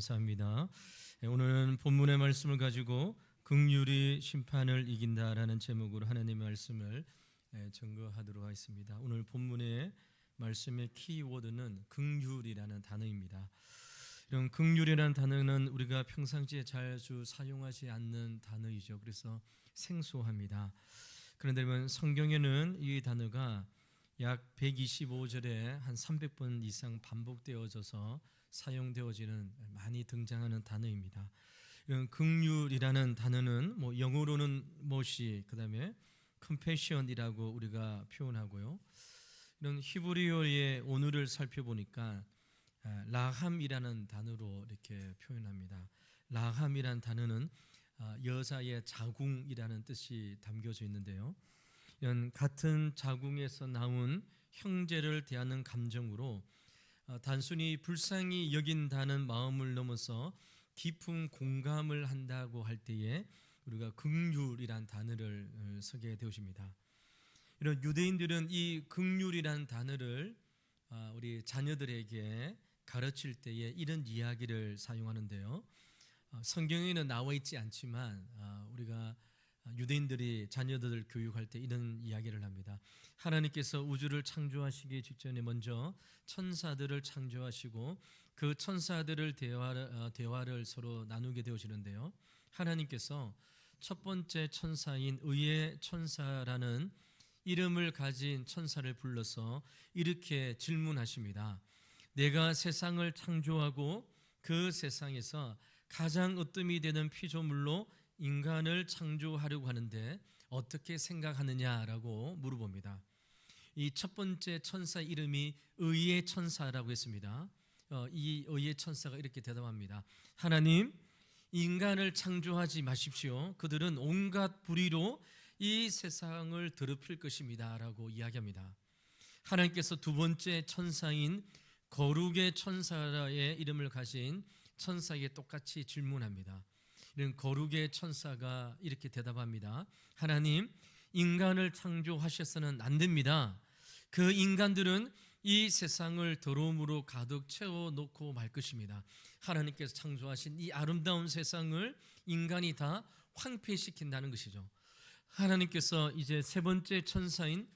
감사합니다. 오늘은 본문의 말씀을 가지고 긍휼이 심판을 이긴다라는 제목으로 하나님의 말씀을 증거하도록 하겠습니다. 오늘 본문의 말씀의 키워드는 긍휼이라는 단어입니다. 이런 긍휼이라는 단어는 우리가 평상시에 자주 사용하지 않는 단어이죠. 그래서 생소합니다. 그런데 성경에는 이 단어가 약 125절에 한 300번 이상 반복되어져서 사용되어지는 많이 등장하는 단어입니다. 이런 긍휼이라는 단어는 영어로는 mercy, 그다음에 compassion이라고 우리가 표현하고요. 이런 히브리어의 원어를 살펴보니까 라함이라는 단어로 이렇게 표현합니다. 라함이라는 단어는 여자의 자궁이라는 뜻이 담겨져 있는데요. 이런 같은 자궁에서 나온 형제를 대하는 감정으로 단순히 불쌍히 여긴다는 마음을 넘어서 깊은 공감을 한다고 할 때에 우리가 긍휼이란 단어를 쓰게 되어집니다. 이런 유대인들은 이 긍휼이란 단어를 우리 자녀들에게 가르칠 때에 이런 이야기를 사용하는데요. 성경에는 나와 있지 않지만 우리가 유대인들이 자녀들을 교육할 때 이런 이야기를 합니다. 하나님께서 우주를 창조하시기 직전에 먼저 천사들을 창조하시고 그 천사들을 대화를 서로 나누게 되어지는데요. 하나님께서 첫 번째 천사인 의의 천사라는 이름을 가진 천사를 불러서 이렇게 질문하십니다. 내가 세상을 창조하고 그 세상에서 가장 으뜸이 되는 피조물로 인간을 창조하려고 하는데 어떻게 생각하느냐라고 물어봅니다. 이 첫 번째 천사 이름이 의의 천사라고 했습니다. 이 의의 천사가 이렇게 대답합니다. 하나님, 인간을 창조하지 마십시오. 그들은 온갖 불의로 이 세상을 더럽힐 것입니다 라고 이야기합니다. 하나님께서 두 번째 천사인 거룩의 천사의 이름을 가진 천사에게 똑같이 질문합니다. 이런 거룩의 천사가 이렇게 대답합니다. 하나님, 인간을 창조하셔서는 안 됩니다. 그 인간들은 이 세상을 더러움으로 가득 채워놓고 말 것입니다. 하나님께서 창조하신 이 아름다운 세상을 인간이 다 황폐시킨다는 것이죠. 하나님께서 이제 세 번째 천사인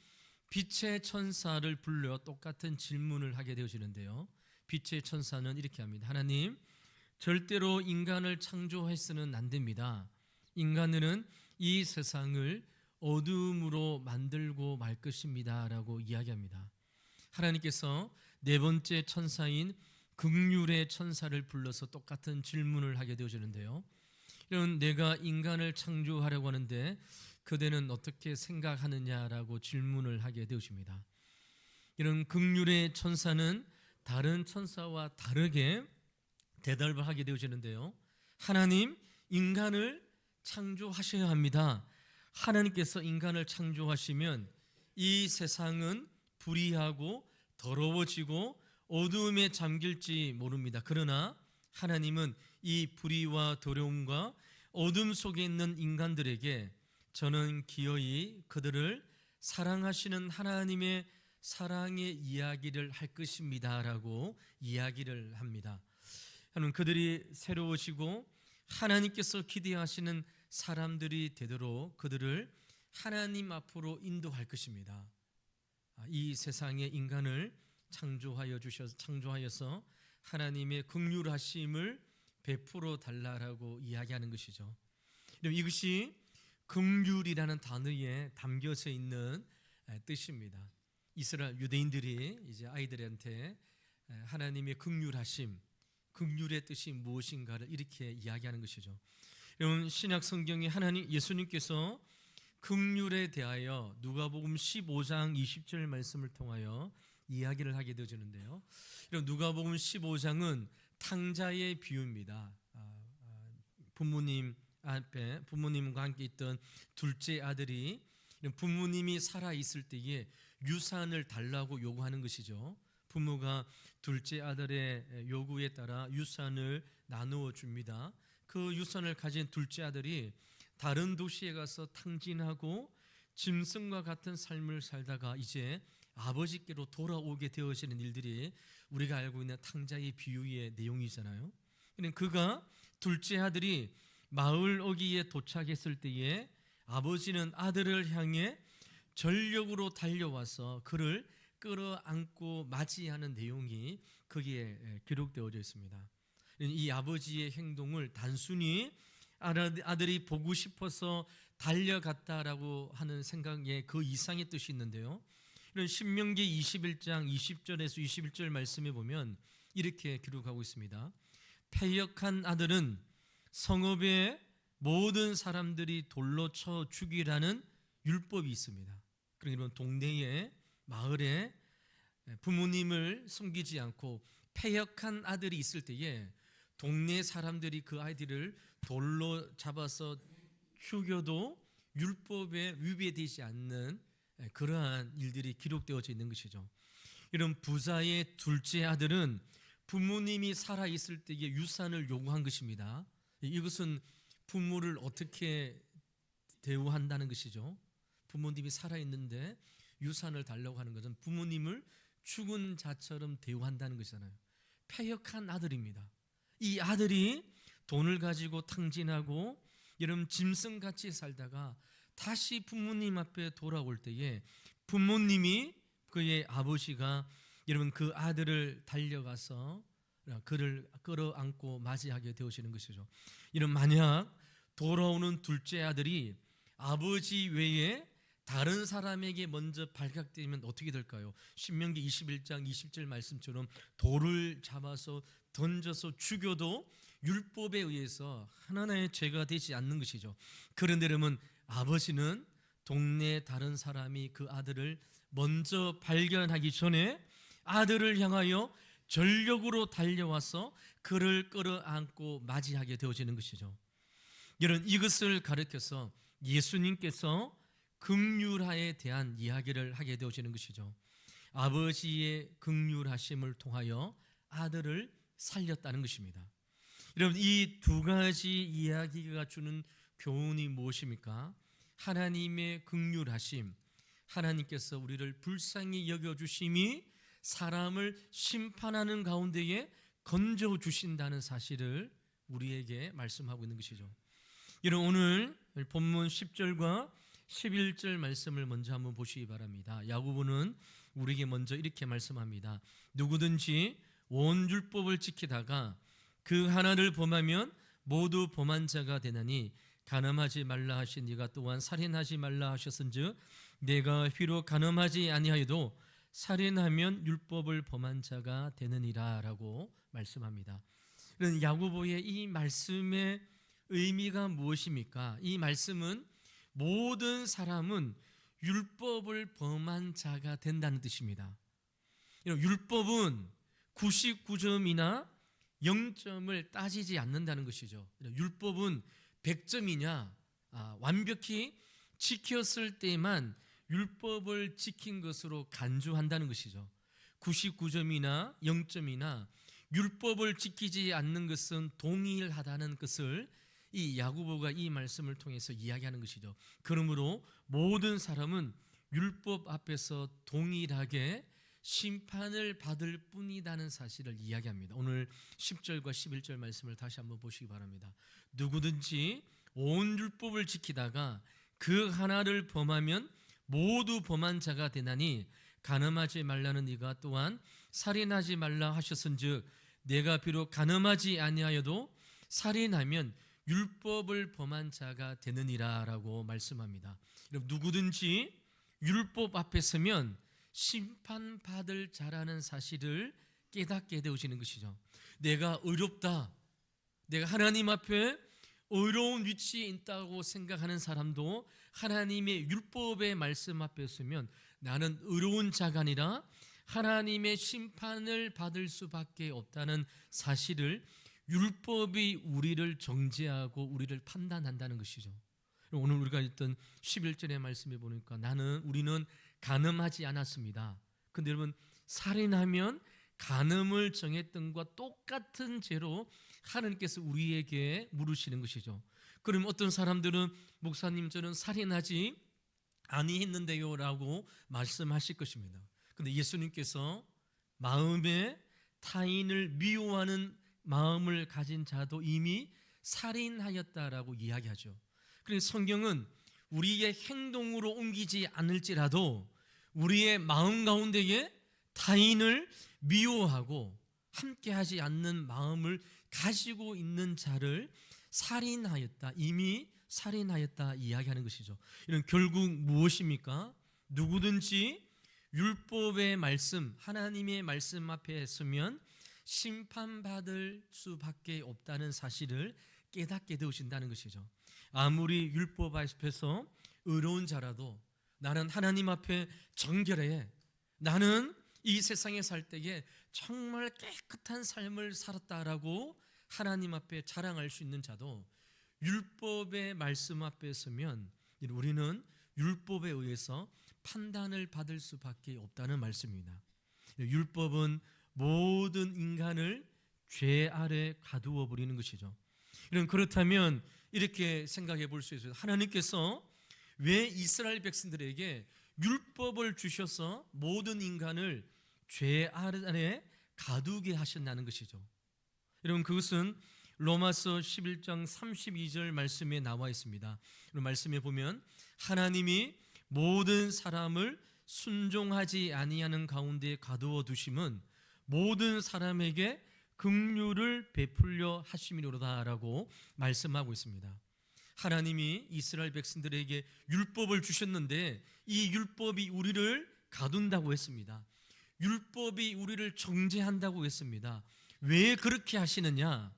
빛의 천사를 불러 똑같은 질문을 하게 되어지는데요. 빛의 천사는 이렇게 합니다. 하나님, 절대로 인간을 창조해서는 안 됩니다. 인간은 이 세상을 어둠으로 만들고 말 것입니다 라고 이야기합니다. 하나님께서 네 번째 천사인 긍휼의 천사를 불러서 똑같은 질문을 하게 되어지는데요. 이런 내가 인간을 창조하려고 하는데 그대는 어떻게 생각하느냐라고 질문을 하게 되어집니다. 이런 긍휼의 천사는 다른 천사와 다르게 대답을 하게 되어지는데요. 하나님, 인간을 창조하셔야 합니다. 하나님께서 인간을 창조하시면 이 세상은 불의하고 더러워지고 어두움에 잠길지 모릅니다. 그러나 하나님은 이 불의와 더러움과 어둠 속에 있는 인간들에게 저는 기어이 그들을 사랑하시는 하나님의 사랑의 이야기를 할 것입니다 라고 이야기를 합니다. 하나님, 그들이 새로워지고 하나님께서 기대하시는 사람들이 되도록 그들을 하나님 앞으로 인도할 것입니다. 이 세상에 인간을 창조하여서 하나님의 긍휼하심을 베풀어 달라라고 이야기하는 것이죠. 이것이 긍휼이라는 단어에 담겨져 있는 뜻입니다. 이스라엘 유대인들이 이제 아이들한테 하나님의 긍휼하심, 긍휼의 뜻이 무엇인가를 이렇게 이야기하는 것이죠. 여러분, 신약 성경에 예수님께서 긍휼에 대하여 누가복음 15장 20절 말씀을 통하여 이야기를 하게 되어지는데요. 누가복음 15장은 탕자의 비유입니다. 부모님과 함께 있던 둘째 아들이 부모님이 살아 있을 때에 유산을 달라고 요구하는 것이죠. 부모가 둘째 아들의 요구에 따라 유산을 나누어 줍니다. 그 유산을 가진 둘째 아들이 다른 도시에 가서 탕진하고 짐승과 같은 삶을 살다가 이제 아버지께로 돌아오게 되어지는 일들이 우리가 알고 있는 탕자의 비유의 내용이잖아요. 그가 둘째 아들이 마을 어귀에 도착했을 때에 아버지는 아들을 향해 전력으로 달려와서 그를 끌어안고 맞이하는 내용이 거기에 기록되어져 있습니다. 이 아버지의 행동을 단순히 아들이 보고 싶어서 달려갔다라고 하는 생각에 그 이상의 뜻이 있는데요. 이런 신명기 21장 20절에서 21절 말씀에 보면 이렇게 기록하고 있습니다. 패역한 아들은 성읍의 모든 사람들이 돌로 쳐 죽이라는 율법이 있습니다. 그러니까 동네에 마을에 부모님을 섬기지 않고 패역한 아들이 있을 때에 동네 사람들이 그 아이들을 돌로 잡아서 죽여도 율법에 위배되지 않는 그러한 일들이 기록되어져 있는 것이죠. 이런 부자의 둘째 아들은 부모님이 살아있을 때에 유산을 요구한 것입니다. 이것은 부모를 어떻게 대우한다는 것이죠. 부모님이 살아있는데 유산을 달라고 하는 것은 부모님을 죽은 자처럼 대우한다는 것이잖아요. 패역한 아들입니다. 이 아들이 돈을 가지고 탕진하고 여러분 짐승같이 살다가 다시 부모님 앞에 돌아올 때에 부모님이 그의 아버지가 여러분 그 아들을 달려가서 그를 끌어안고 맞이하게 되어지는 것이죠. 이런 만약 돌아오는 둘째 아들이 아버지 외에 다른 사람에게 먼저 발각되면 어떻게 될까요? 신명기 21장 20절 말씀처럼 돌을 잡아서 던져서 죽여도 율법에 의해서 하나의 죄가 되지 않는 것이죠. 그런데 여러분 아버지는 동네 다른 사람이 그 아들을 먼저 발견하기 전에 아들을 향하여 전력으로 달려와서 그를 끌어안고 맞이하게 되어지는 것이죠. 여러분 이것을 가르쳐서 예수님께서 긍휼하에 대한 이야기를 하게 되어지는 것이죠. 아버지의 긍휼하심을 통하여 아들을 살렸다는 것입니다. 여러분 이 두 가지 이야기가 주는 교훈이 무엇입니까? 하나님의 긍휼하심, 하나님께서 우리를 불쌍히 여겨주심이 사람을 심판하는 가운데에 건져주신다는 사실을 우리에게 말씀하고 있는 것이죠. 여러분 오늘 본문 10절과 11절 말씀을 먼저 한번 보시기 바랍니다. 야고보는 우리에게 먼저 이렇게 말씀합니다. 누구든지 온 율법을 지키다가 그 하나를 범하면 모두 범한 자가 되나니 간음하지 말라 하신 이가 또한 살인하지 말라 하셨은즉 내가 비록 간음하지 아니하여도 살인하면 율법을 범한 자가 되느니라 라고 말씀합니다. 그런 야고보의 이 말씀의 의미가 무엇입니까? 이 말씀은 모든 사람은 율법을 범한 자가 된다는 뜻입니다. 율법은 99점이나 0점을 따지지 않는다는 것이죠. 율법은 100점이냐 완벽히 지켰을 때만 율법을 지킨 것으로 간주한다는 것이죠. 99점이나 0점이나 율법을 지키지 않는 것은 동일하다는 것을 이 야고보가 이 말씀을 통해서 이야기하는 것이죠. 그러므로 모든 사람은 율법 앞에서 동일하게 심판을 받을 뿐이라는 사실을 이야기합니다. 오늘 10절과 11절 말씀을 다시 한번 보시기 바랍니다. 누구든지 온 율법을 지키다가 그 하나를 범하면 모두 범한 자가 되나니 간음하지 말라는 이가 또한 살인하지 말라 하셨은즉 내가 비록 간음하지 아니하여도 살인하면 율법을 범한 자가 되느니라 라고 말씀합니다. 누구든지 율법 앞에 서면 심판받을 자라는 사실을 깨닫게 되어지는 것이죠. 내가 의롭다, 내가 하나님 앞에 의로운 위치에 있다고 생각하는 사람도 하나님의 율법의 말씀 앞에 서면 나는 의로운 자가 아니라 하나님의 심판을 받을 수밖에 없다는 사실을 율법이 우리를 정죄하고 우리를 판단한다는 것이죠. 오늘 우리가 읽던 11절의 말씀에 보니까 우리는 간음하지 않았습니다. 근데 여러분 살인하면 간음을 정했던 것과 똑같은 죄로 하나님께서 우리에게 물으시는 것이죠. 그럼 어떤 사람들은 목사님 저는 살인하지 아니했는데요 라고 말씀하실 것입니다. 근데 예수님께서 마음에 타인을 미워하는 마음을 가진 자도 이미 살인하였다라고 이야기하죠. 그래서 성경은 우리의 행동으로 옮기지 않을지라도 우리의 마음 가운데에 타인을 미워하고 함께하지 않는 마음을 가지고 있는 자를 살인하였다, 이미 살인하였다 이야기하는 것이죠. 이런 결국 무엇입니까? 누구든지 율법의 말씀, 하나님의 말씀 앞에 서면 심판받을 수밖에 없다는 사실을 깨닫게 되신다는 것이죠. 아무리 율법 앞에서 의로운 자라도 나는 하나님 앞에 정결해, 나는 이 세상에 살 때에 정말 깨끗한 삶을 살았다라고 하나님 앞에 자랑할 수 있는 자도 율법의 말씀 앞에 서면 우리는 율법에 의해서 판단을 받을 수밖에 없다는 말씀입니다. 율법은 모든 인간을 죄 아래 가두어 버리는 것이죠. 그렇다면 이렇게 생각해 볼 수 있어요. 하나님께서 왜 이스라엘 백성들에게 율법을 주셔서 모든 인간을 죄 아래 가두게 하셨다는 것이죠. 여러분, 그것은 로마서 11장 32절 말씀에 나와 있습니다. 말씀에 보면 하나님이 모든 사람을 순종하지 아니하는 가운데 가두어 두심은 모든 사람에게 긍휼을 베풀려 하심이로다라고 말씀하고 있습니다. 하나님이 이스라엘 백성들에게 율법을 주셨는데 이 율법이 우리를 가둔다고 했습니다. 율법이 우리를 정죄한다고 했습니다. 왜 그렇게 하시느냐?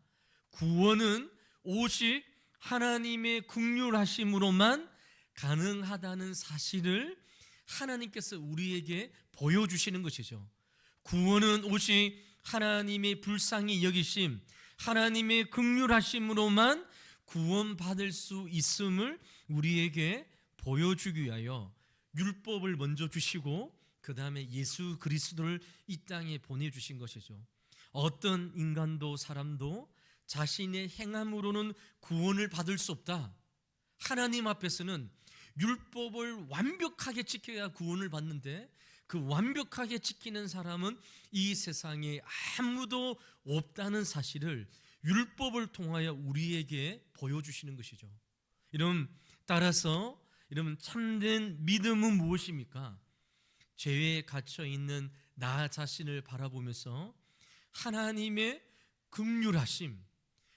구원은 오직 하나님의 긍휼하심으로만 가능하다는 사실을 하나님께서 우리에게 보여주시는 것이죠. 구원은 오직 하나님의 불쌍히 여기심, 하나님의 긍휼하심으로만 구원받을 수 있음을 우리에게 보여주기 위하여 율법을 먼저 주시고 그 다음에 예수 그리스도를 이 땅에 보내주신 것이죠. 어떤 인간도 사람도 자신의 행함으로는 구원을 받을 수 없다. 하나님 앞에서는 율법을 완벽하게 지켜야 구원을 받는데 그 완벽하게 지키는 사람은 이 세상에 아무도 없다는 사실을 율법을 통하여 우리에게 보여주시는 것이죠. 따라서 참된 믿음은 무엇입니까? 죄에 갇혀있는 나 자신을 바라보면서 하나님의 긍휼하심,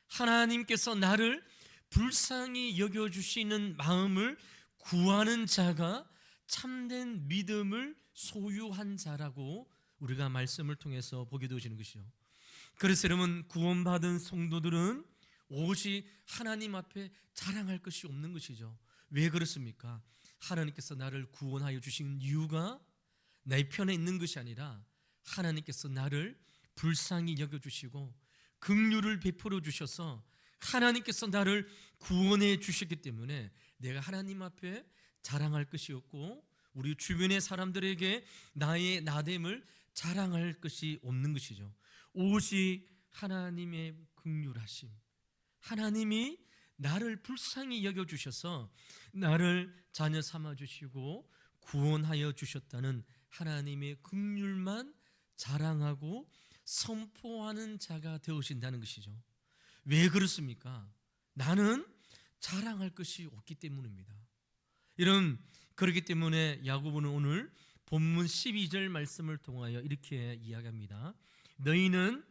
하나님께서 나를 불쌍히 여겨주시는 마음을 구하는 자가 참된 믿음을 소유한 자라고 우리가 말씀을 통해서 보게 되어지는 것이죠. 그래서 여러분, 구원받은 성도들은 오직 하나님 앞에 자랑할 것이 없는 것이죠. 왜 그렇습니까? 하나님께서 나를 구원하여 주신 이유가 내 편에 있는 것이 아니라 하나님께서 나를 불쌍히 여겨주시고 긍휼을 베풀어 주셔서 하나님께서 나를 구원해 주셨기 때문에 내가 하나님 앞에 자랑할 것이 없고 우리 주변의 사람들에게 나의 나됨을 자랑할 것이 없는 것이죠. 오직 하나님의 긍휼하심, 하나님이 나를 불쌍히 여겨주셔서 나를 자녀 삼아주시고 구원하여 주셨다는 하나님의 긍휼만 자랑하고 선포하는 자가 되어진다는 것이죠. 왜 그렇습니까? 나는 자랑할 것이 없기 때문입니다. 그렇기 때문에 야고보는 오늘 본문 12절 말씀을 통하여 이렇게 이야기합니다. 너희는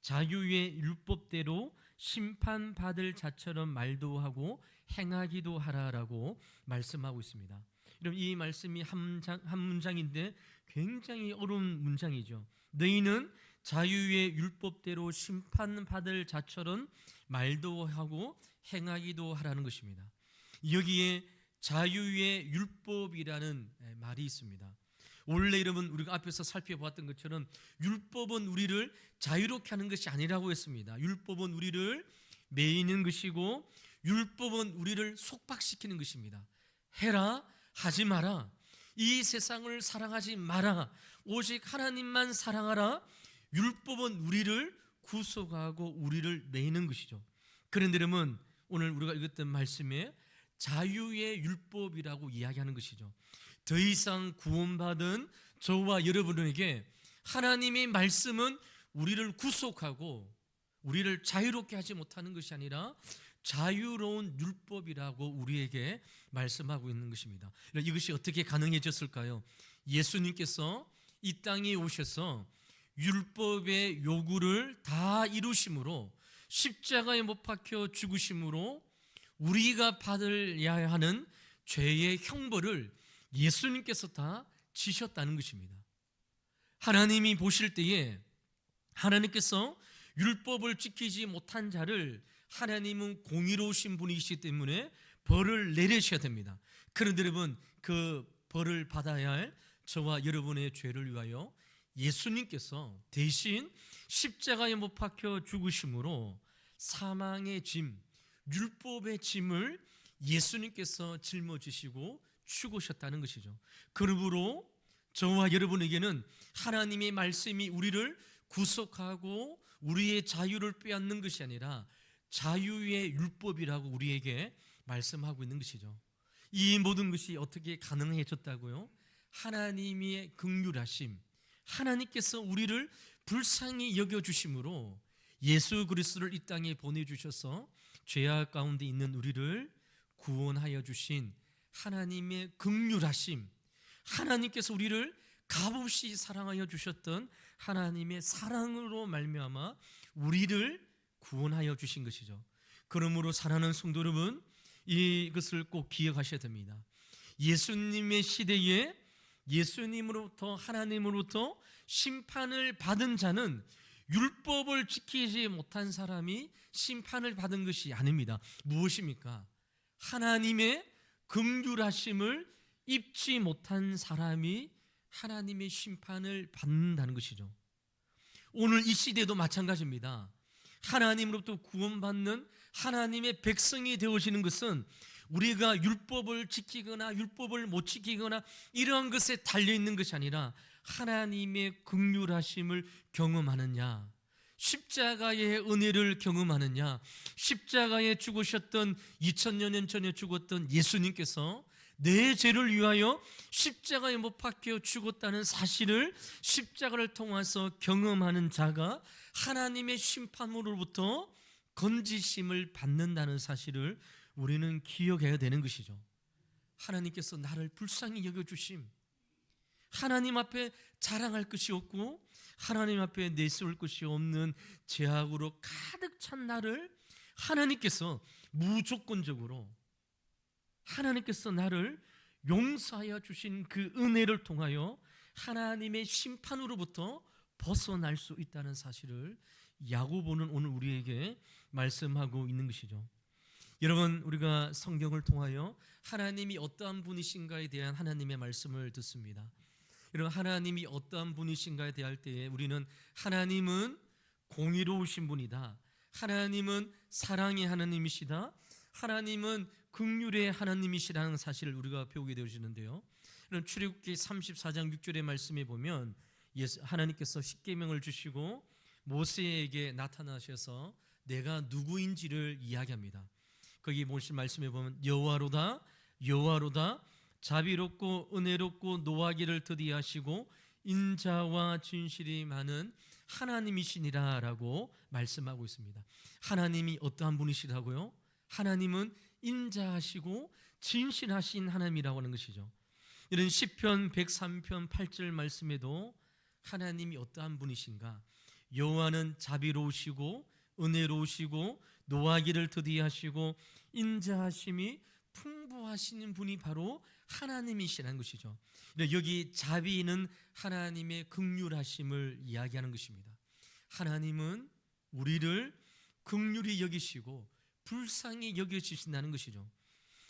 자유의 율법대로 심판받을 자처럼 말도 하고 행하기도 하라라고 말씀하고 있습니다. 이 말씀이 한 문장인데 굉장히 어려운 문장이죠. 너희는 자유의 율법대로 심판받을 자처럼 말도 하고 행하기도 하라는 것입니다. 여기에 자유의 율법이라는 말이 있습니다. 원래 여러분 우리가 앞에서 살펴보았던 것처럼 율법은 우리를 자유롭게 하는 것이 아니라고 했습니다. 율법은 우리를 매이는 것이고 율법은 우리를 속박시키는 것입니다. 해라, 하지 마라, 이 세상을 사랑하지 마라, 오직 하나님만 사랑하라. 율법은 우리를 구속하고 우리를 매이는 것이죠. 그런데 여러분, 오늘 우리가 읽었던 말씀에 자유의 율법이라고 이야기하는 것이죠. 더 이상 구원받은 저와 여러분에게 하나님의 말씀은 우리를 구속하고 우리를 자유롭게 하지 못하는 것이 아니라 자유로운 율법이라고 우리에게 말씀하고 있는 것입니다. 이것이 어떻게 가능해졌을까요? 예수님께서 이 땅에 오셔서 율법의 요구를 다 이루심으로 십자가에 못 박혀 죽으심으로 우리가 받아야 하는 죄의 형벌을 예수님께서 다 지셨다는 것입니다. 하나님이 보실 때에 하나님께서 율법을 지키지 못한 자를 하나님은 공의로우신 분이시기 때문에 벌을 내리셔야 됩니다. 그런데 여러분, 그 벌을 받아야 할 저와 여러분의 죄를 위하여 예수님께서 대신 십자가에 못 박혀 죽으심으로 사망의 짐, 율법의 짐을 예수님께서 짊어지시고 죽으셨다는 것이죠. 그러므로 저와 여러분에게는 하나님의 말씀이 우리를 구속하고 우리의 자유를 빼앗는 것이 아니라 자유의 율법이라고 우리에게 말씀하고 있는 것이죠. 이 모든 것이 어떻게 가능해졌다고요? 하나님의 긍휼하심, 하나님께서 우리를 불쌍히 여겨주심으로 예수 그리스도를 이 땅에 보내주셔서 죄악 가운데 있는 우리를 구원하여 주신 하나님의 긍휼하심, 하나님께서 우리를 값없이 사랑하여 주셨던 하나님의 사랑으로 말미암아 우리를 구원하여 주신 것이죠. 그러므로 사랑하는 성도 여러분, 이것을 꼭 기억하셔야 됩니다. 예수님의 시대에 예수님으로부터 하나님으로부터 심판을 받은 자는 율법을 지키지 못한 사람이 심판을 받은 것이 아닙니다. 무엇입니까? 하나님의 긍휼하심을 입지 못한 사람이 하나님의 심판을 받는다는 것이죠. 오늘 이 시대도 마찬가지입니다. 하나님으로부터 구원받는 하나님의 백성이 되어지는 것은 우리가 율법을 지키거나 율법을 못 지키거나 이러한 것에 달려있는 것이 아니라 하나님의 긍휼하심을 경험하느냐, 십자가의 은혜를 경험하느냐, 십자가에 죽으셨던 2000년 전에 죽었던 예수님께서 내 죄를 위하여 십자가에 못 박혀 죽었다는 사실을 십자가를 통해서 경험하는 자가 하나님의 심판으로부터 건지심을 받는다는 사실을 우리는 기억해야 되는 것이죠. 하나님께서 나를 불쌍히 여겨주심, 하나님 앞에 자랑할 것이 없고 하나님 앞에 내세울 것이 없는 죄악으로 가득 찬 나를 하나님께서 무조건적으로 하나님께서 나를 용서하여 주신 그 은혜를 통하여 하나님의 심판으로부터 벗어날 수 있다는 사실을 야고보는 오늘 우리에게 말씀하고 있는 것이죠. 여러분, 우리가 성경을 통하여 하나님이 어떠한 분이신가에 대한 하나님의 말씀을 듣습니다. 여러분, 하나님이 어떠한 분이신가에 대할 때에 우리는 하나님은 공의로우신 분이다, 하나님은 사랑의 하나님이시다, 하나님은 긍휼의 하나님이시라는 사실을 우리가 배우게 되어지는데요. 출애굽기 34장 6절의 말씀에 보면 하나님께서 십계명을 주시고 모세에게 나타나셔서 내가 누구인지를 이야기합니다. 거기 보신 말씀에 보면 여호와로다 여호와로다 자비롭고 은혜롭고 노하기를 더디하시고 인자와 진실이 많은 하나님이시니라 라고 말씀하고 있습니다. 하나님이 어떠한 분이시라고요? 하나님은 인자하시고 진실하신 하나님이라고 하는 것이죠. 이런 시편 103편 8절 말씀에도 하나님이 어떠한 분이신가? 여호와는 자비로우시고 은혜로우시고 노하기를 더디하시고 인자하심이 풍부하시는 분이 바로 하나님이시라는 것이죠. 여기 자비는 하나님의 긍휼하심을 이야기하는 것입니다. 하나님은 우리를 긍휼히 여기시고 불쌍히 여겨주신다는 것이죠.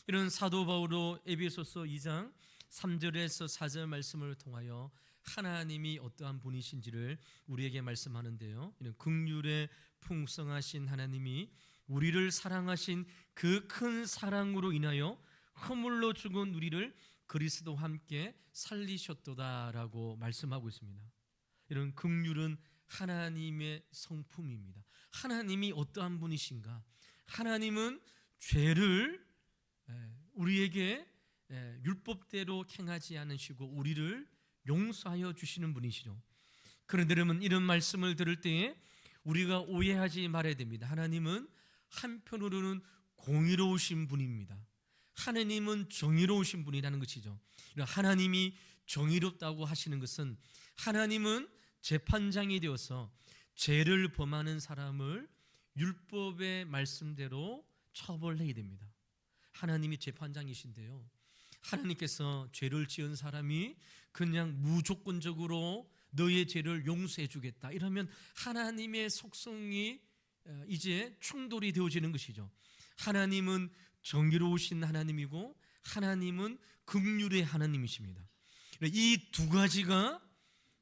이런 사도 바울도 에베소서 2장 3절에서 4절 말씀을 통하여 하나님이 어떠한 분이신지를 우리에게 말씀하는데요. 이런 긍휼의 풍성하신 하나님이 우리를 사랑하신 그 큰 사랑으로 인하여 허물로 죽은 우리를 그리스도와 함께 살리셨도다라고 말씀하고 있습니다. 이런 긍휼은 하나님의 성품입니다. 하나님이 어떠한 분이신가? 하나님은 죄를 우리에게 율법대로 행하지 않으시고 우리를 용서하여 주시는 분이시죠. 그런데 여러분, 이런 말씀을 들을 때에 우리가 오해하지 말아야 됩니다. 하나님은 한편으로는 공의로우신 분입니다. 하나님은 정의로우신 분이라는 것이죠. 하나님이 정의롭다고 하시는 것은 하나님은 재판장이 되어서 죄를 범하는 사람을 율법의 말씀대로 처벌해야 됩니다. 하나님이 재판장이신데요, 하나님께서 죄를 지은 사람이 그냥 무조건적으로 너의 죄를 용서해 주겠다 이러면 하나님의 속성이 이제 충돌이 되어지는 것이죠. 하나님은 정의로우신 하나님이고 하나님은 긍휼의 하나님이십니다. 이 두 가지가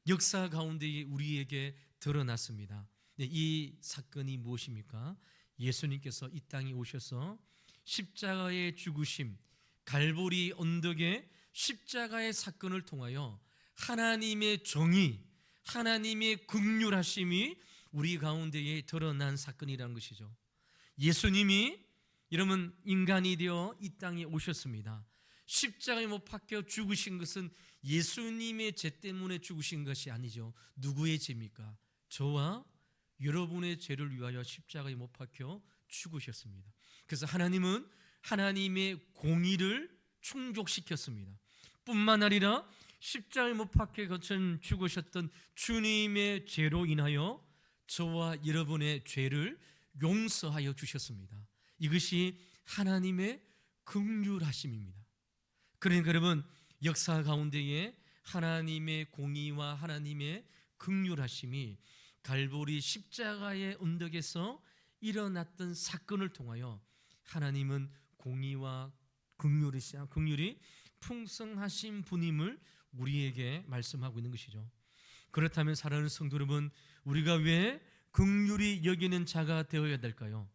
역사 가운데 우리에게 드러났습니다. 이 사건이 무엇입니까? 예수님께서 이 땅에 오셔서 십자가의 죽으심, 갈보리 언덕의 십자가의 사건을 통하여 하나님의 정의, 하나님의 긍휼하심이 우리 가운데에 드러난 사건이라는 것이죠. 예수님이 여러분 인간이 되어 이 땅에 오셨습니다. 십자가에 못 박혀 죽으신 것은 예수님의 죄 때문에 죽으신 것이 아니죠. 누구의 죄입니까? 저와 여러분의 죄를 위하여 십자가에 못 박혀 죽으셨습니다. 그래서 하나님은 하나님의 공의를 충족시켰습니다. 뿐만 아니라 십자가에 못 박혀 죽으셨던 주님의 죄로 인하여 저와 여러분의 죄를 용서하여 주셨습니다. 이것이 하나님의 긍휼하심입니다. 그러니까 여러분, 역사 가운데에 하나님의 공의와 하나님의 긍휼하심이 갈보리 십자가의 언덕에서 일어났던 사건을 통하여 하나님은 공의와 긍휼이 풍성하신 분임을 우리에게 말씀하고 있는 것이죠. 그렇다면 사랑하는 성도 여러분, 우리가 왜 긍휼히 여기는 자가 되어야 될까요?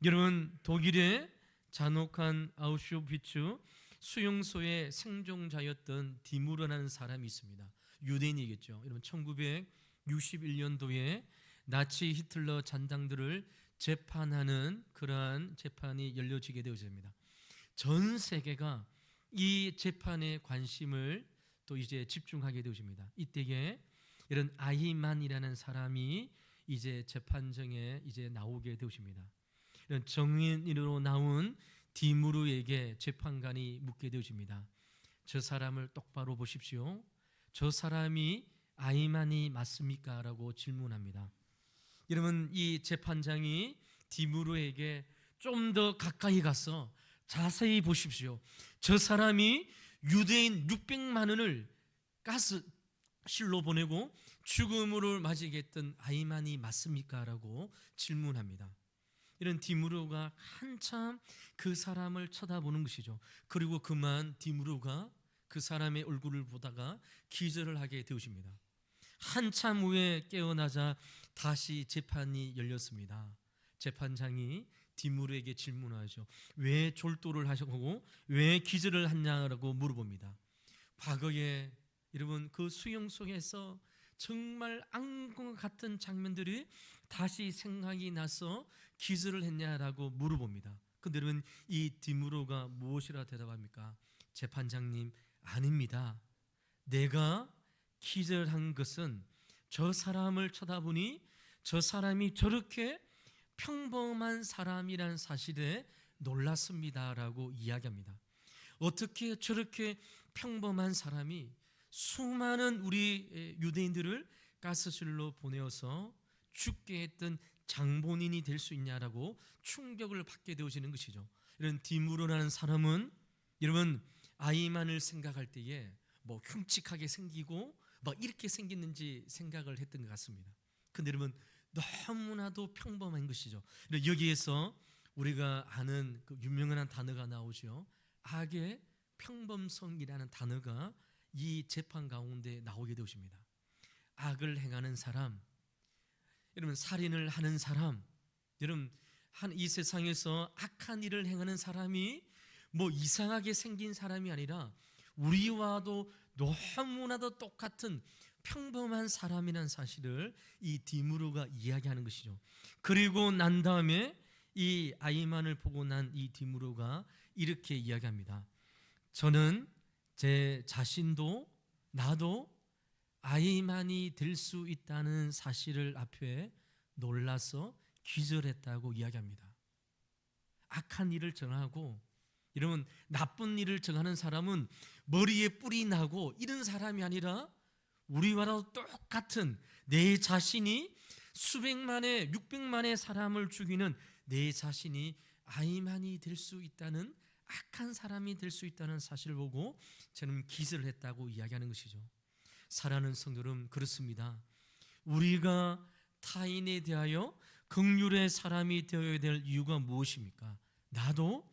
여러분, 독일의 잔혹한 아우슈비츠 수용소의 생존자였던 디무르라는 사람이 있습니다. 유대인이겠죠. 여러분, 1961년도에 나치 히틀러 잔당들을 재판하는 그러한 재판이 열려지게 되어집니다. 전 세계가 이 재판에 관심을 또 이제 집중하게 되어집니다. 이때에 이런 아히만이라는 사람이 이제 재판정에 이제 나오게 되어집니다. 이런 정인으로 나온 디무르에게 재판관이 묻게 되어집니다. 저 사람을 똑바로 보십시오. 저 사람이 아히만이 맞습니까? 라고 질문합니다. 여러분, 이 재판장이 디무르에게 좀 더 가까이 가서 자세히 보십시오. 저 사람이 유대인 600만 원을 가스실로 보내고 죽음을 맞이게 했던 아히만이 맞습니까? 라고 질문합니다. 이런 디무르가 한참 그 사람을 쳐다보는 것이죠. 그리고 그만 디무르가 그 사람의 얼굴을 보다가 기절을 하게 되어집니다. 한참 후에 깨어나자 다시 재판이 열렸습니다. 재판장이 디무르에게 질문하죠. 왜 졸도를 하셨고 왜 기절을 했냐고 물어봅니다. 과거에 여러분 그 수용소에서 정말 악몽 같은 장면들이 다시 생각이 나서 기절을 했냐라고 물어봅니다. 그런데 여러분, 이 디무르가 무엇이라 대답합니까? 재판장님, 아닙니다. 내가 기절한 것은 저 사람을 쳐다보니 저 사람이 저렇게 평범한 사람이란 사실에 놀랐습니다라고 이야기합니다. 어떻게 저렇게 평범한 사람이 수많은 우리 유대인들을 가스실로 보내어서 죽게 했던 장본인이 될 수 있냐라고 충격을 받게 되어지는 것이죠. 이런 디무르라는 사람은 여러분 아히만을 생각할 때에 뭐 흉측하게 생기고 막 이렇게 생겼는지 생각을 했던 것 같습니다. 근데 여러분 너무나도 평범한 것이죠. 여기에서 우리가 아는 그 유명한 단어가 나오죠. 악의 평범성이라는 단어가 이 재판 가운데 나오게 되십니다. 악을 행하는 사람, 여러분 살인을 하는 사람, 여러분 이 세상에서 악한 일을 행하는 사람이 뭐 이상하게 생긴 사람이 아니라 우리와도 너무나도 똑같은 평범한 사람이라는 사실을 이 디무르가 이야기하는 것이죠. 그리고 난 다음에 이 아히만을 보고 난 이 디무르가 이렇게 이야기합니다. 저는 제 자신도 나도 아히만이 될 수 있다는 사실을 앞에 놀라서 기절했다고 이야기합니다. 악한 일을 정하고 이러면 나쁜 일을 정하는 사람은 머리에 뿔이 나고 이런 사람이 아니라 우리와도 똑같은 내 자신이 수백만의 600만의 사람을 죽이는 내 자신이 아이만이 될 수 있다는 악한 사람이 될 수 있다는 사실을 보고 저는 기절을 했다고 이야기하는 것이죠. 사랑하는 성도 여러분, 그렇습니다. 우리가 타인에 대하여 긍휼의 사람이 되어야 될 이유가 무엇입니까? 나도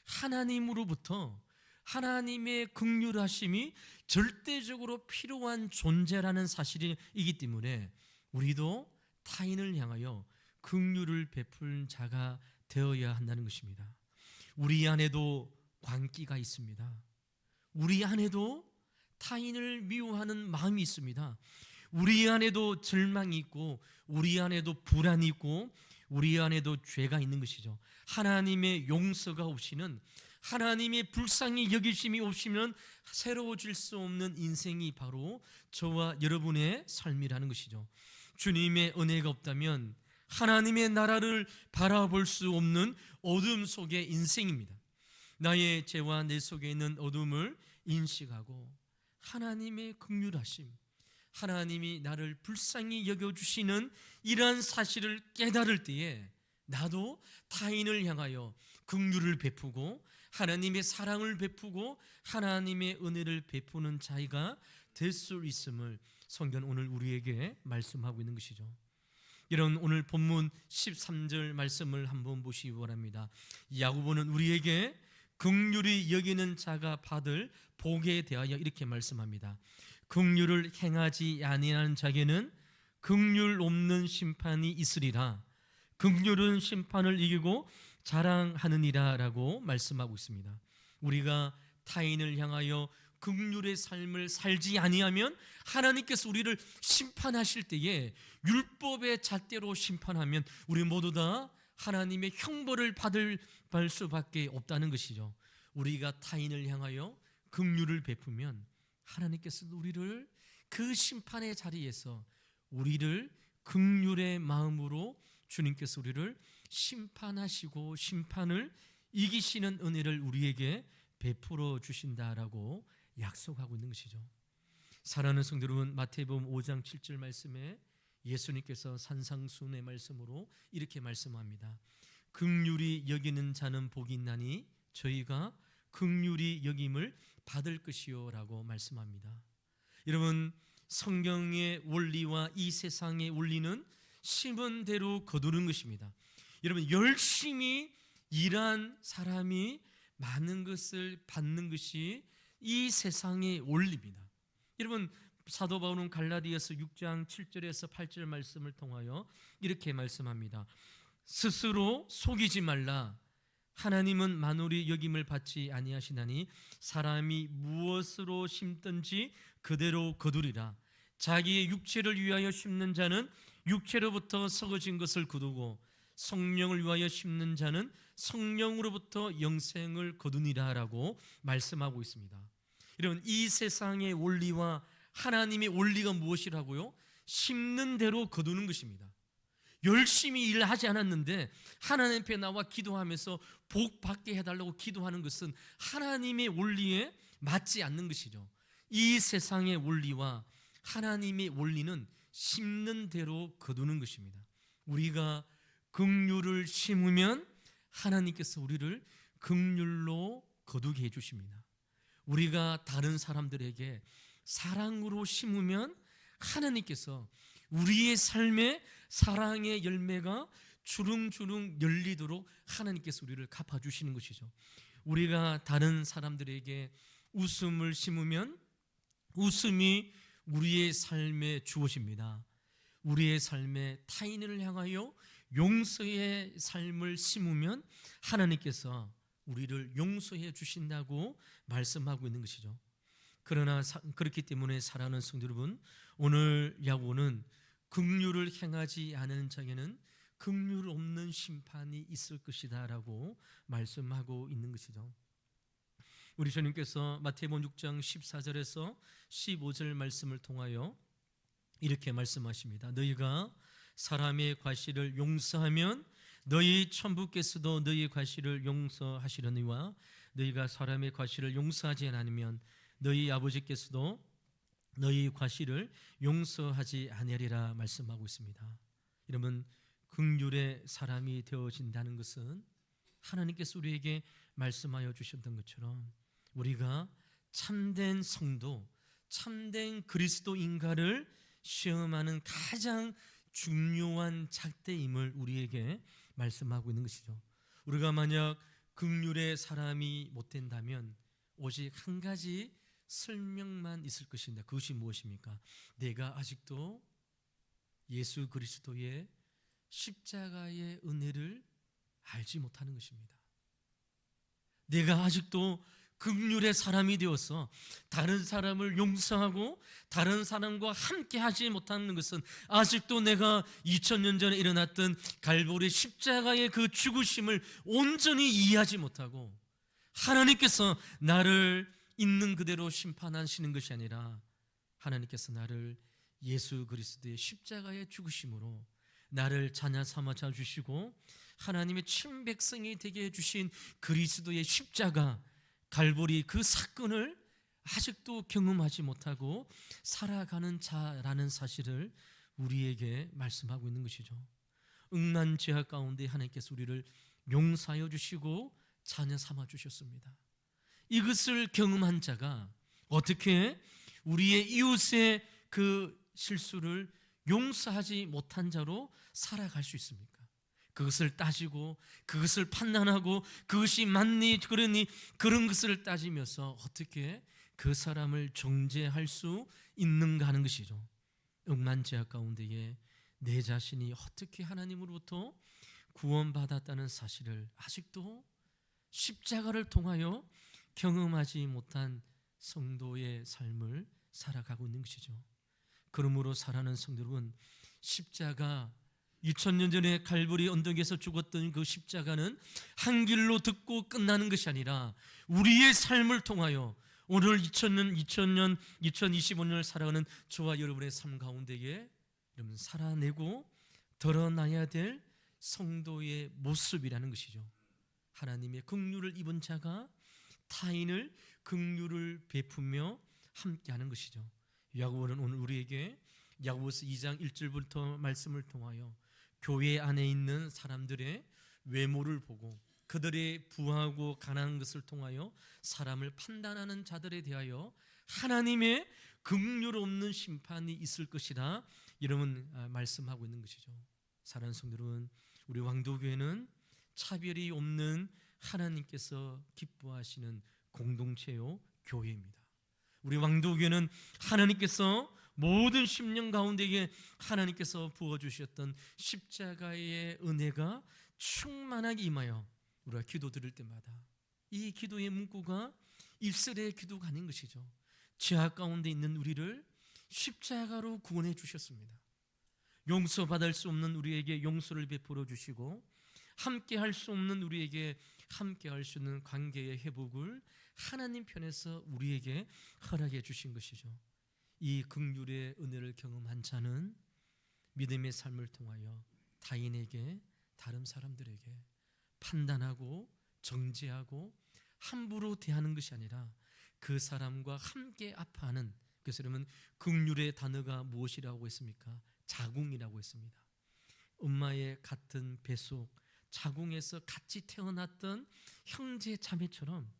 하나님으로부터 하나님의 긍휼하심이 절대적으로 필요한 존재라는 사실이기 때문에 우리도 타인을 향하여 긍휼을 베풀 자가 되어야 한다는 것입니다. 우리 안에도 광기가 있습니다. 우리 안에도 타인을 미워하는 마음이 있습니다. 우리 안에도 절망이 있고 우리 안에도 불안이 있고 우리 안에도 죄가 있는 것이죠. 하나님의 용서가 없이는, 하나님의 불쌍히 여기심이 없이면 새로워질 수 없는 인생이 바로 저와 여러분의 삶이라는 것이죠. 주님의 은혜가 없다면 하나님의 나라를 바라볼 수 없는 어둠 속의 인생입니다. 나의 죄와 내 속에 있는 어둠을 인식하고 하나님의 긍휼하심, 하나님이 나를 불쌍히 여겨주시는 이러한 사실을 깨달을 때에 나도 타인을 향하여 긍휼을 베푸고 하나님의 사랑을 베푸고 하나님의 은혜를 베푸는 자가 될 수 있음을 성경은 오늘 우리에게 말씀하고 있는 것이죠. 이런 오늘 본문 13절 말씀을 한번 보시기 바랍니다. 야고보는 우리에게 긍휼히 여기는 자가 받을 복에 대하여 이렇게 말씀합니다. 긍휼을 행하지 아니하는 자에게는 긍휼 없는 심판이 있으리라. 긍휼은 심판을 이기고 자랑하느니라 라고 말씀하고 있습니다. 우리가 타인을 향하여 긍휼의 삶을 살지 아니하면 하나님께서 우리를 심판하실 때에 율법의 잣대로 심판하면 우리 모두 다 하나님의 형벌을 받을 수밖에 없다는 것이죠. 우리가 타인을 향하여 긍휼을 베푸면 하나님께서도 우리를 그 심판의 자리에서 우리를 긍휼의 마음으로 주님께서 우리를 심판하시고 심판을 이기시는 은혜를 우리에게 베풀어 주신다라고 약속하고 있는 것이죠. 사랑하는 성도 여러분, 마태복음 5장 7절 말씀에 예수님께서 산상수훈의 말씀으로 이렇게 말씀합니다. 긍휼히 여기는 자는 복이 있나니 저희가 긍휼히 여김을 받을 것이요 라고 말씀합니다. 여러분, 성경의 원리와 이 세상의 원리는 심은 대로 거두는 것입니다. 여러분, 열심히 일한 사람이 많은 것을 받는 것이 이 세상의 원리입니다. 여러분, 사도 바울은 갈라디아서 6장 7절에서 8절 말씀을 통하여 이렇게 말씀합니다. 스스로 속이지 말라. 하나님은 만홀히 여김을 받지 아니하시나니 사람이 무엇으로 심든지 그대로 거두리라. 자기의 육체를 위하여 심는 자는 육체로부터 썩어진 것을 거두고 성령을 위하여 심는 자는 성령으로부터 영생을 거두니라 라고 말씀하고 있습니다. 여러분, 이 세상의 원리와 하나님의 원리가 무엇이라고요? 심는 대로 거두는 것입니다. 열심히 일하지 않았는데 하나님 앞에 나와 기도하면서 복 받게 해달라고 기도하는 것은 하나님의 원리에 맞지 않는 것이죠. 이 세상의 원리와 하나님의 원리는 심는 대로 거두는 것입니다. 우리가 긍휼을 심으면 하나님께서 우리를 긍휼로 거두게 해주십니다. 우리가 다른 사람들에게 사랑으로 심으면 하나님께서 우리의 삶에 사랑의 열매가 주릉주릉 열리도록 하나님께서 우리를 갚아주시는 것이죠. 우리가 다른 사람들에게 웃음을 심으면 웃음이 우리의 삶에 주어집니다. 우리의 삶에 타인을 향하여 용서의 삶을 심으면 하나님께서 우리를 용서해 주신다고 말씀하고 있는 것이죠. 그러나 그렇기 때문에 사랑하는 성도 여러분, 오늘 야고보는 긍휼을 행하지 않은 자에게는 긍휼 없는 심판이 있을 것이다 라고 말씀하고 있는 것이죠. 우리 주님께서 마태복음 6장 14절에서 15절 말씀을 통하여 이렇게 말씀하십니다. 너희가 사람의 과실을 용서하면 너희 천부께서도 너희 과실을 용서하시려니와 너희가 사람의 과실을 용서하지 않으면 너희 아버지께서도 너희 과실을 용서하지 아니하리라 말씀하고 있습니다. 여러분, 긍휼의 사람이 되어진다는 것은 하나님께서 우리에게 말씀하여 주셨던 것처럼 우리가 참된 성도, 참된 그리스도인가를 시험하는 가장 중요한 잣대임을 우리에게 말씀하고 있는 것이죠. 우리가 만약 긍휼의 사람이 못 된다면 오직 한 가지 설명만 있을 것입니다. 그것이 무엇입니까? 내가 아직도 예수 그리스도의 십자가의 은혜를 알지 못하는 것입니다. 내가 아직도 긍휼의 사람이 되어서 다른 사람을 용서하고 다른 사람과 함께 하지 못하는 것은 아직도 내가 2000년 전에 일어났던 갈보리 십자가의 그 죽으심을 온전히 이해하지 못하고 하나님께서 나를 있는 그대로 심판하시는 것이 아니라 하나님께서 나를 예수 그리스도의 십자가의 죽으심으로 나를 자녀 삼아 주시고 하나님의 친백성이 되게 해주신 그리스도의 십자가 갈보리 그 사건을 아직도 경험하지 못하고 살아가는 자라는 사실을 우리에게 말씀하고 있는 것이죠. 억만 죄악 가운데 하나님께서 우리를 용서하여 주시고 자녀 삼아 주셨습니다. 이것을 경험한 자가 어떻게 우리의 이웃의 그 실수를 용서하지 못한 자로 살아갈 수 있습니까? 그것을 따지고 그것을 판단하고 그것이 맞니 그러니 그런 것을 따지면서 어떻게 그 사람을 정죄할 수 있는가 하는 것이죠. 억만 죄악 가운데에 내 자신이 어떻게 하나님으로부터 구원받았다는 사실을 아직도 십자가를 통하여 경험하지 못한 성도의 삶을 살아가고 있는 것이죠. 그러므로 사랑하는 성도 여러분, 십자가 2000년 전에 갈보리 언덕에서 죽었던 그 십자가는 한 길로 듣고 끝나는 것이 아니라 우리의 삶을 통하여 오늘 2025년을 살아가는 저와 여러분의 삶 가운데에 여러분 살아내고 드러나야 될 성도의 모습이라는 것이죠. 하나님의 긍휼을 입은 자가 타인을 긍휼을 베푸며 함께하는 것이죠. 야고보는 오늘 우리에게 야고보서 2장 1절부터 말씀을 통하여 교회 안에 있는 사람들의 외모를 보고 그들의 부하고 가난한 것을 통하여 사람을 판단하는 자들에 대하여 하나님의 긍휼 없는 심판이 있을 것이라 이런 말씀하고 있는 것이죠. 사랑하는 성도 여러분, 우리 왕도교회는 차별이 없는 하나님께서 기뻐하시는 공동체요 교회입니다. 우리 왕도교회는 하나님께서 모든 심령 가운데에 하나님께서 부어주셨던 십자가의 은혜가 충만하게 임하여 우리가 기도 드릴 때마다 이 기도의 문구가 입술의 기도가 아닌 것이죠. 죄악 가운데 있는 우리를 십자가로 구원해 주셨습니다. 용서받을 수 없는 우리에게 용서를 베풀어 주시고 함께 할 수 없는 우리에게 함께 할 수 있는 관계의 회복을 하나님 편에서 우리에게 허락해 주신 것이죠. 이 긍휼의 은혜를 경험한 자는 믿음의 삶을 통하여 타인에게 다른 사람들에게 판단하고 정죄하고 함부로 대하는 것이 아니라 그 사람과 함께 아파하는, 그래서 여러분 긍휼의 단어가 무엇이라고 했습니까? 자궁이라고 했습니다. 엄마의 같은 뱃속 자궁에서 같이 태어났던 형제 자매처럼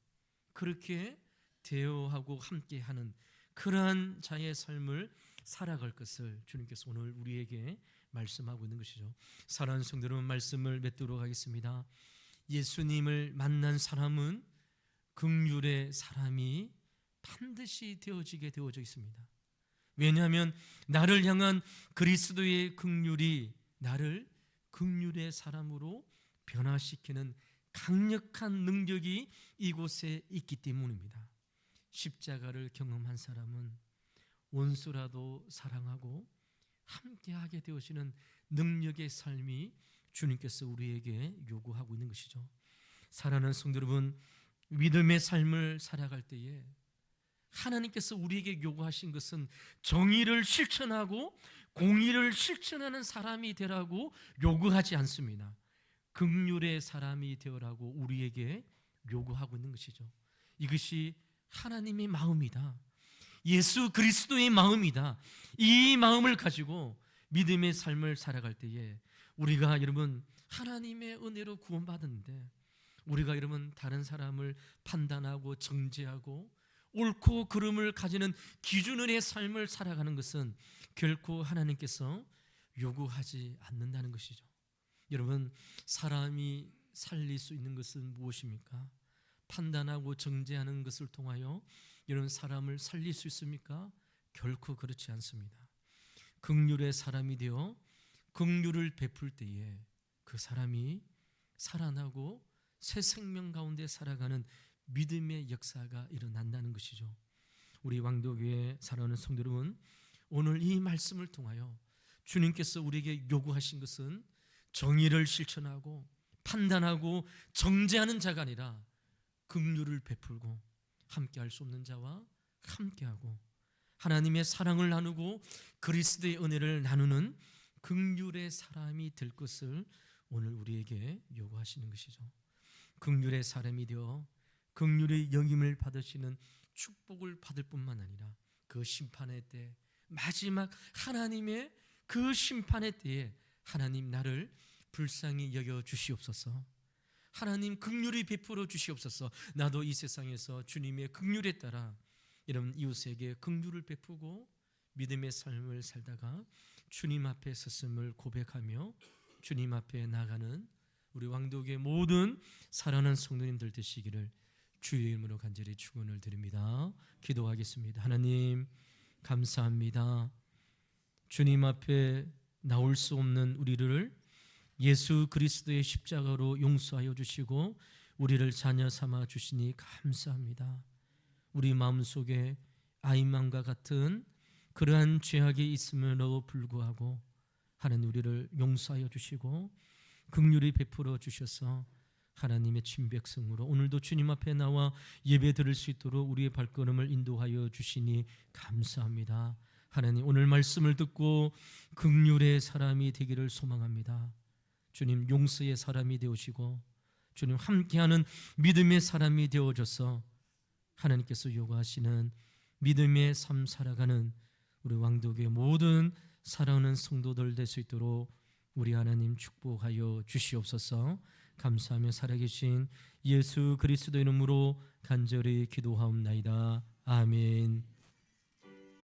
그렇게 대화하고 함께하는 그러한 자의 삶을 살아갈 것을 주님께서 오늘 우리에게 말씀하고 있는 것이죠. 사랑하는 성도 여러분, 말씀을 맺도록 하겠습니다. 예수님을 만난 사람은 긍휼의 사람이 반드시 되어지게 되어져 있습니다. 왜냐하면 나를 향한 그리스도의 긍휼이 나를 긍휼의 사람으로 변화시키는 강력한 능력이 이곳에 있기 때문입니다. 십자가를 경험한 사람은 원수라도 사랑하고 함께하게 되어지는 능력의 삶이 주님께서 우리에게 요구하고 있는 것이죠. 사랑하는 성도 여러분, 믿음의 삶을 살아갈 때에 하나님께서 우리에게 요구하신 것은 정의를 실천하고 공의를 실천하는 사람이 되라고 요구하지 않습니다. 긍휼의 사람이 되어라고 우리에게 요구하고 있는 것이죠. 이것이 하나님의 마음이다. 예수 그리스도의 마음이다. 이 마음을 가지고 믿음의 삶을 살아갈 때에 우리가 여러분 하나님의 은혜로 구원받았는데 우리가 여러분 다른 사람을 판단하고 정죄하고 옳고 그름을 가지는 기준의 삶을 살아가는 것은 결코 하나님께서 요구하지 않는다는 것이죠. 여러분, 사람이 살릴 수 있는 것은 무엇입니까? 판단하고 정죄하는 것을 통하여 여러분 사람을 살릴 수 있습니까? 결코 그렇지 않습니다. 긍휼의 사람이 되어 긍휼을 베풀 때에 그 사람이 살아나고 새 생명 가운데 살아가는 믿음의 역사가 일어난다는 것이죠. 우리 왕도교회 살아오는 성도 여러분, 오늘 이 말씀을 통하여 주님께서 우리에게 요구하신 것은 정의를 실천하고 판단하고 정죄하는 자가 아니라 긍휼을 베풀고 함께할 수 없는 자와 함께하고 하나님의 사랑을 나누고 그리스도의 은혜를 나누는 긍휼의 사람이 될 것을 오늘 우리에게 요구하시는 것이죠. 긍휼의 사람이 되어 긍휼의 영임을 받으시는 축복을 받을 뿐만 아니라 그 심판의 때 마지막 하나님의 그 심판의 때에 하나님 나를 불쌍히 여겨 주시옵소서. 하나님 긍휼히 베풀어 주시옵소서. 나도 이 세상에서 주님의 긍휼에 따라 이런 이웃에게 긍휼을 베푸고 믿음의 삶을 살다가 주님 앞에 섰음을 고백하며 주님 앞에 나가는 우리 왕도교의 모든 사랑하는 성도님들 되시기를 주의 이름으로 간절히 축원을 드립니다. 기도하겠습니다. 하나님 감사합니다. 주님 앞에 나올 수 없는 우리를 예수 그리스도의 십자가로 용서하여 주시고 우리를 자녀 삼아 주시니 감사합니다. 우리 마음속에 아이만과 같은 그러한 죄악이 있음에도 불구하고 하나님 우리를 용서하여 주시고 긍휼히 베풀어 주셔서 하나님의 친백성으로 오늘도 주님 앞에 나와 예배 드릴 수 있도록 우리의 발걸음을 인도하여 주시니 감사합니다. 하나님 오늘 말씀을 듣고 긍휼의 사람이 되기를 소망합니다. 주님 용서의 사람이 되어지고 주님 함께하는 믿음의 사람이 되어져서 하나님께서 요구하시는 믿음의 삶 살아가는 우리 왕도교의 모든 사랑하는 성도들 될 수 있도록 우리 하나님 축복하여 주시옵소서. 감사하며 살아계신 예수 그리스도 이름으로 간절히 기도하옵나이다. 아멘.